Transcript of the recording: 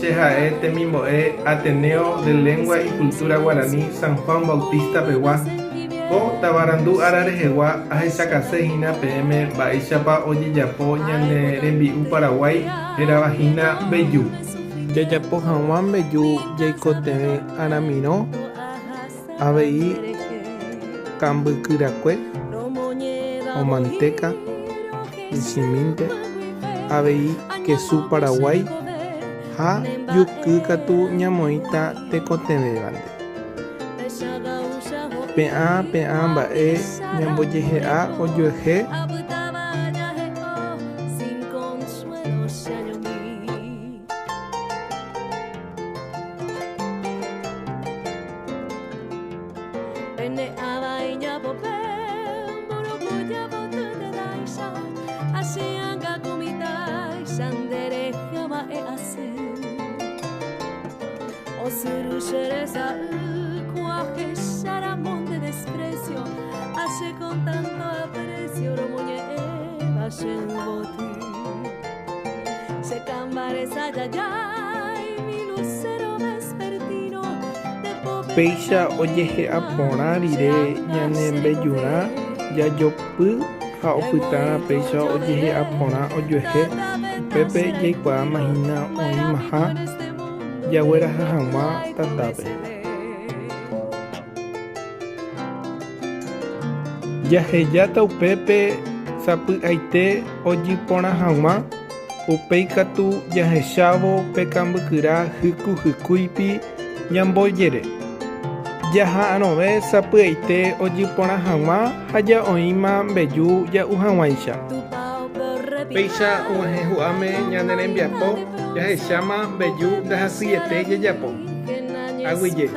Chejae temimbo'e Ateneo de Lengua y Cultura Guaraní San Juan Bautista pegua ko tavarandu ára rehegua ahechakasehína peẽme mba'éichapa ojejapo ñane rembi'u Paraguay heravahína mbeju. Jajapo hag̃ua mbeju jaikotevẽ aramirõ avei kambykyrakue o manteca isymínte avei kesu Paraguay ha juky katu ñamoĩta tekotevẽvante. Pe'ã mba'e ñambojehe'a ojuehe de desprecio hace con tanto aprecio se cambaresa yayay mi lucero vespertino péicha ojehe'a porã rire ñanembejurã jajopy ha opytára péicha ojehe'a porã ojuehe upépe jaikuaamahína oĩmaha jagueraha hag̃ua tatápe. Jahejáta upépe sapy'aite ojipórã hag̃ua upéi katu jahechávo pe kambykyra hykuhykúipi ñambojere. Jaha'ãrõve sapy'aite ojipórã hag̃ua ha ja'oĩma mbeju ja'u hag̃uáicha. Péicha og̃uahẽ hu'áme ñane rembiapo jahecháma mbeju ndahasýete jajapo. Aguyje.